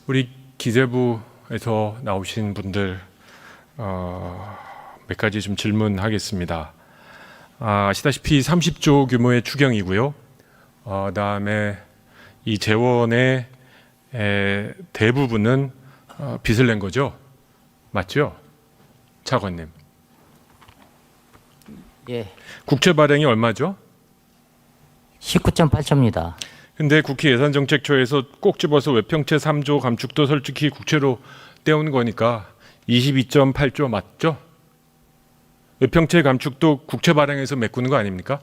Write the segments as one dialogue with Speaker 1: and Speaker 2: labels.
Speaker 1: 우리 기재부에서 나오신 분들 몇 가지 좀 질문하겠습니다. 아시다시피 30조 규모의 추경이고요. 그다음에 이 재원의 대부분은 빚을 낸 거죠. 맞죠? 차관님.
Speaker 2: 예.
Speaker 1: 국채 발행이 얼마죠?
Speaker 2: 19.8조입니다.
Speaker 1: 근데 국회 예산정책처에서 꼭 집어서 외평채 3조 감축도 솔직히 국채로 떼온 거니까 22.8조 맞죠? 외평채 감축도 국채 발행해서 메꾸는 거 아닙니까?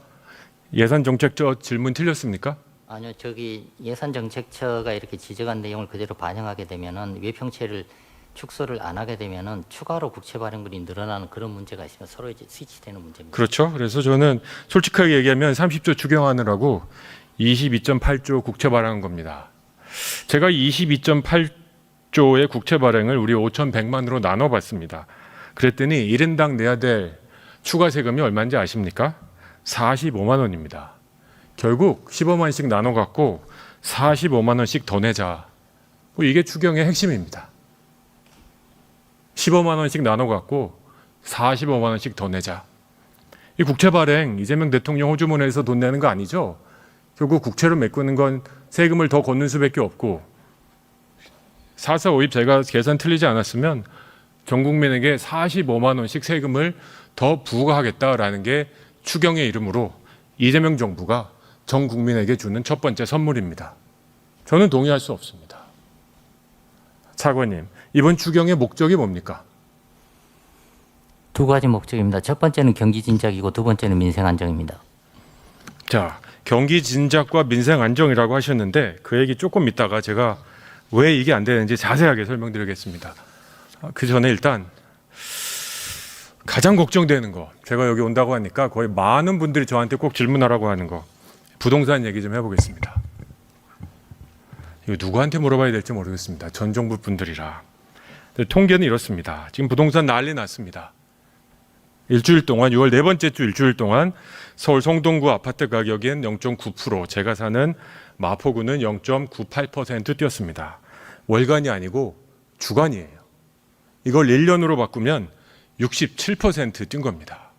Speaker 1: 예산정책처 질문 틀렸습니까?
Speaker 2: 아니요, 저기 예산정책처가 이렇게 지적한 내용을 그대로 반영하게 되면은 외평채를 축소를 안 하게 되면은 추가로 국채 발행물이 늘어나는 그런 문제가 있으면 서로 이제 스위치되는 문제입니다.
Speaker 1: 그렇죠. 그래서 저는 솔직하게 얘기하면 30조 추경하느라고 22.8조 국채 발행한 겁니다. 제가 22.8조의 국채 발행을 우리 5,100만으로 나눠봤습니다. 그랬더니 1인당 내야 될 추가 세금이 얼마인지 아십니까? 45만 원입니다. 결국 15만씩 나눠갖고 45만 원씩 더 내자. 이게 추경의 핵심입니다. 15만 원씩 나눠갖고 45만 원씩 더 내자. 이 국채 발행 이재명 대통령 호주머니에서 돈 내는 거 아니죠? 결국 국채로 메꾸는 건 세금을 더 걷는 수밖에 없고 4.4.5입 제가 계산 틀리지 않았으면 전 국민에게 45만 원씩 세금을 더 부과하겠다라는 게 추경의 이름으로 이재명 정부가 전 국민에게 주는 첫 번째 선물입니다. 저는 동의할 수 없습니다. 차관님, 이번 추경의 목적이 뭡니까?
Speaker 2: 두 가지 목적입니다. 첫 번째는 경기 진작이고 두 번째는 민생 안정입니다.
Speaker 1: 자, 경기 진작과 민생 안정이라고 하셨는데 그 얘기 조금 이따가 제가 왜 이게 안 되는지 자세하게 설명드리겠습니다. 그 전에 일단 가장 걱정되는 거, 제가 여기 온다고 하니까 거의 많은 분들이 저한테 꼭 질문하라고 하는 거, 부동산 얘기 좀 해보겠습니다. 이거 누구한테 물어봐야 될지 모르겠습니다. 전 정부 분들이라. 통계는 이렇습니다. 지금 부동산 난리 났습니다. 일주일 동안 6월 네 번째 주 일주일 동안 서울 성동구 아파트 가격은 0.9%, 제가 사는 마포구는 0.98% 뛰었습니다. 월간이 아니고 주간이에요. 이걸 1년으로 바꾸면 67% 뛴 겁니다.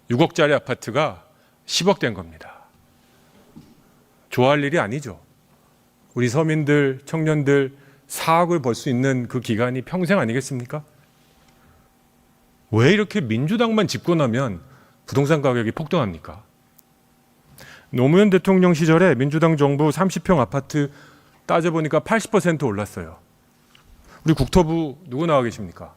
Speaker 1: 6억짜리 아파트가 10억 된 겁니다. 좋아할 일이 아니죠. 우리 서민들, 청년들 4억을 벌 수 있는 그 기간이 평생 아니겠습니까? 왜 이렇게 민주당만 집권하면 부동산 가격이 폭등합니까? 노무현 대통령 시절에 민주당 정부 30평 아파트 따져보니까 80% 올랐어요. 우리 국토부 누구 나와 계십니까?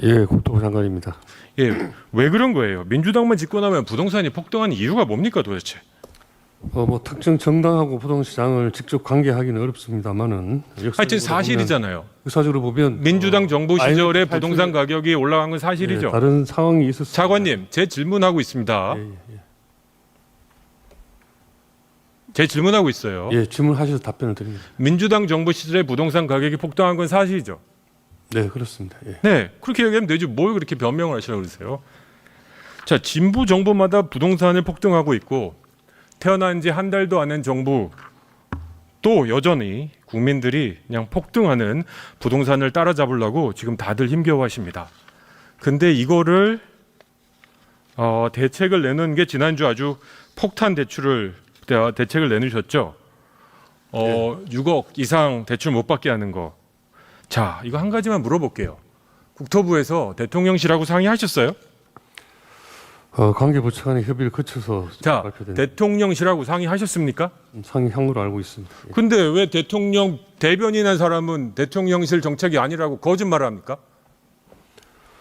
Speaker 3: 예, 국토부 장관입니다.
Speaker 1: 예, 왜 그런 거예요? 민주당만 집권하면 부동산이 폭등하는 이유가 뭡니까 도대체?
Speaker 3: 뭐 특정 정당하고 부동시장을 직접 관계하기는 어렵습니다만은
Speaker 1: 하여튼 사실이잖아요.
Speaker 3: 역사적으로 보면
Speaker 1: 민주당 정부 시절에
Speaker 3: IMF
Speaker 1: 부동산 가격이 올라간 건 사실이죠.
Speaker 3: 예, 다른 상황이 있었습니다.
Speaker 1: 차관님, 제 질문하고 있습니다. 제 질문하고 있어요.
Speaker 3: 예, 질문하셔서 답변을 드립니다.
Speaker 1: 민주당 정부 시절에 부동산 가격이 폭등한 건 사실이죠.
Speaker 3: 네, 그렇습니다. 예.
Speaker 1: 네, 그렇게 얘기하면 되지. 뭘 그렇게 변명을 하시라고 그러세요? 자, 진보 정부마다 부동산을 폭등하고 있고 태어난 지 한 달도 안 된 정부 또 여전히 국민들이 그냥 폭등하는 부동산을 따라잡으려고 지금 다들 힘겨워하십니다. 근데 이거를 대책을 내놓은 게 지난주 아주 폭탄 대책을 내놓으셨죠. 6억 이상 대출 못 받게 하는 거. 자, 이거 한 가지만 물어볼게요. 국토부에서 대통령실하고 상의하셨어요?
Speaker 3: 관계부처 간의 협의를 거쳐서
Speaker 1: 자,
Speaker 3: 발표된
Speaker 1: 대통령실하고 상의하셨습니까?
Speaker 3: 상향으로 알고 있습니다. 예.
Speaker 1: 근데 왜 대통령 대변인한 사람은 대통령실 정책이 아니라고 거짓말을 합니까?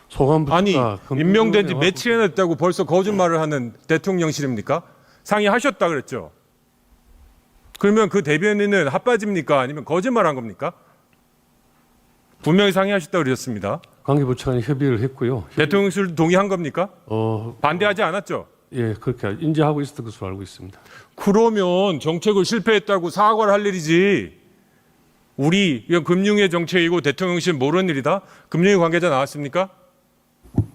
Speaker 3: 소관부처가
Speaker 1: 아니, 임명된 지 며칠이나 됐다고 벌써 거짓말을 하는 대통령실입니까? 상의하셨다 그랬죠. 그러면 그 대변인은 핫바지입니까? 아니면 거짓말한 겁니까? 분명히 상의하셨다 그러셨습니다.
Speaker 3: 관계부처 간의 협의를 했고요.
Speaker 1: 대통령실 동의한 겁니까? 반대하지 않았죠?
Speaker 3: 예, 그렇게 인지하고 있었던 것으로 알고 있습니다.
Speaker 1: 그러면 정책을 실패했다고 사과를 할 일이지. 우리 이건 금융의 정책이고 대통령실 모르는 일이다. 금융위 관계자 나왔습니까?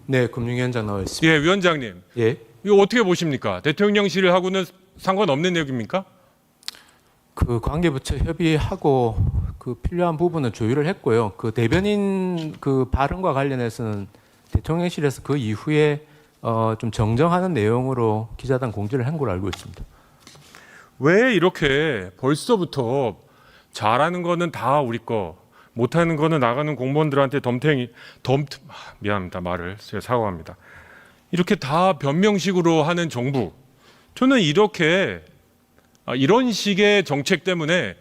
Speaker 4: 네, 금융위원장 나와 있습니다.
Speaker 1: 예, 위원장님.
Speaker 4: 예,
Speaker 1: 이거 어떻게 보십니까? 대통령실하고는 상관없는 얘기입니까?
Speaker 4: 그 관계부처 협의하고 그 필요한 부분은 조율을 했고요. 그 대변인 그 발언과 관련해서는 대통령실에서 그 이후에 좀 정정하는 내용으로 기자단 공지를 한 걸로 알고 있습니다.
Speaker 1: 왜 이렇게 벌써부터 잘하는 거는 다 우리 거, 못하는 거는 나가는 공무원들한테 미안합니다. 말을 제가 사과합니다. 이렇게 다 변명식으로 하는 정부. 저는 이런 식의 정책 때문에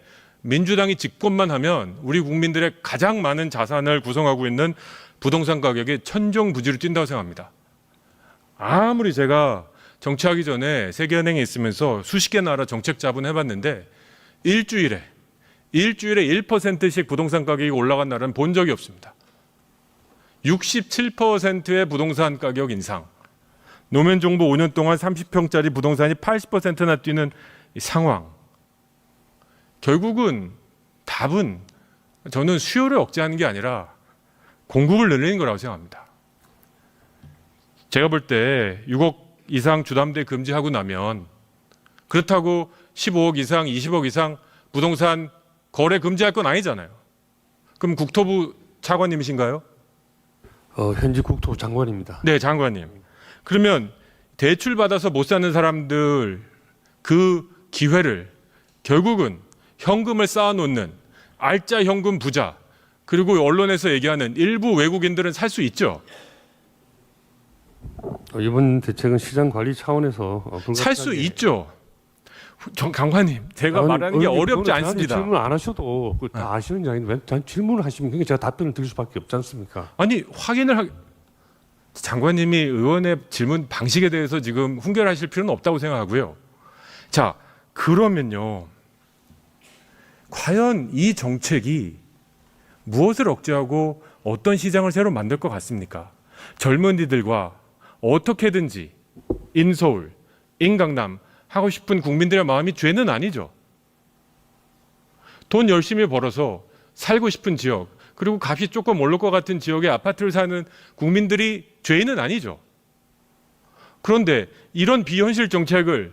Speaker 1: 민주당이 집권만 하면 우리 국민들의 가장 많은 자산을 구성하고 있는 부동산 가격이 천정부지로 뛴다고 생각합니다. 아무리 제가 정치하기 전에 세계은행에 있으면서 수십 개 나라 정책 자본 해봤는데 일주일에 1%씩 부동산 가격이 올라간 나라는 본 적이 없습니다. 67%의 부동산 가격 인상. 노무현 정부 5년 동안 30평짜리 부동산이 80%나 뛰는 이 상황. 결국은 답은 저는 수요를 억제하는 게 아니라 공급을 늘리는 거라고 생각합니다. 제가 볼 때 6억 이상 주담대 금지하고 나면 그렇다고 15억 이상, 20억 이상 부동산 거래 금지할 건 아니잖아요. 그럼 국토부 차관님이신가요?
Speaker 3: 현직 국토부 장관입니다.
Speaker 1: 네, 장관님. 그러면 대출 받아서 못 사는 사람들 그 기회를 결국은 현금을 쌓아놓는 알짜 현금 부자 그리고 언론에서 얘기하는 일부 외국인들은 살 수 있죠.
Speaker 3: 이번 대책은 시장 관리 차원에서
Speaker 1: 살 수 있죠. 장관님, 제가 말하는 게 어렵지 않습니다.
Speaker 3: 질문 안 하셔도 다 아시는 이야기인데 왜 질문을 하시면 그게 제가 답변을 드릴 수밖에 없지 않습니까?
Speaker 1: 아니 장관님이 의원의 질문 방식에 대해서 지금 훈계하실 필요는 없다고 생각하고요. 자, 그러면요. 과연 이 정책이 무엇을 억제하고 어떤 시장을 새로 만들 것 같습니까? 젊은이들과 어떻게든지 인서울, 인강남 하고 싶은 국민들의 마음이 죄는 아니죠. 돈 열심히 벌어서 살고 싶은 지역, 그리고 값이 조금 오를 것 같은 지역에 아파트를 사는 국민들이 죄인은 아니죠. 그런데 이런 비현실 정책을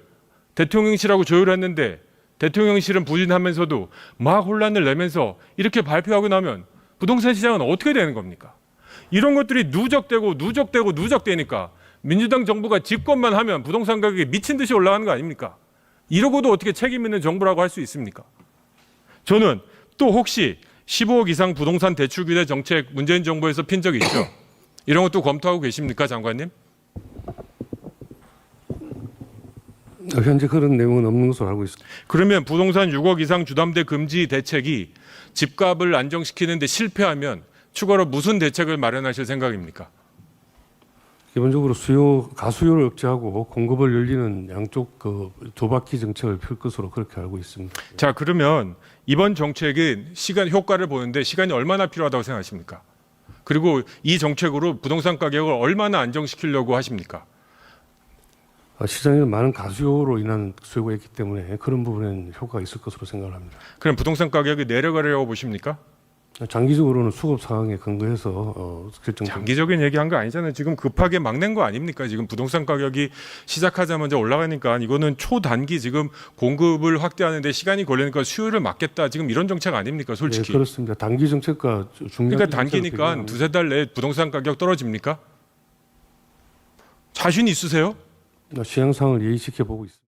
Speaker 1: 대통령실하고 조율했는데 대통령실은 부진하면서도 막 혼란을 내면서 이렇게 발표하고 나면 부동산 시장은 어떻게 되는 겁니까? 이런 것들이 누적되니까 민주당 정부가 집권만 하면 부동산 가격이 미친 듯이 올라가는 거 아닙니까? 이러고도 어떻게 책임 있는 정부라고 할 수 있습니까? 저는 또 혹시 15억 이상 부동산 대출 규제 정책 문재인 정부에서 핀 적이 있죠? 이런 것도 검토하고 계십니까, 장관님?
Speaker 3: 현재 그런 내용은 없는 것으로 알고 있습니다.
Speaker 1: 그러면 부동산 6억 이상 주담대 금지 대책이 집값을 안정시키는 데 실패하면 추가로 무슨 대책을 마련하실 생각입니까?
Speaker 3: 기본적으로 가수요를 억제하고 공급을 열리는 양쪽 그 두 바퀴 정책을 펼 것으로 그렇게 알고 있습니다.
Speaker 1: 자, 그러면 이번 정책은 시간 효과를 보는데 시간이 얼마나 필요하다고 생각하십니까? 그리고 이 정책으로 부동산 가격을 얼마나 안정시키려고 하십니까?
Speaker 3: 시장에는 많은 가수요로 인한 수요가 있기 때문에 그런 부분에는 효과가 있을 것으로 생각을 합니다.
Speaker 1: 그럼 부동산 가격이 내려가려고 보십니까?
Speaker 3: 장기적으로는 수급 상황에 근거해서 결정.
Speaker 1: 장기적인 얘기한 거 아니잖아요. 지금 급하게 막 낸 거 아닙니까? 지금 부동산 가격이 시작하자마자 올라가니까 이거는 초단기 지금 공급을 확대하는데 시간이 걸리니까 수요를 막겠다. 지금 이런 정책 아닙니까? 솔직히.
Speaker 3: 네, 그렇습니다. 단기 정책과 중요한
Speaker 1: 그러니까 단기니까 두세 달 내에 부동산 가격 떨어집니까? 자신 있으세요?
Speaker 3: 시장 상황을 예의시켜 보고 있습니다.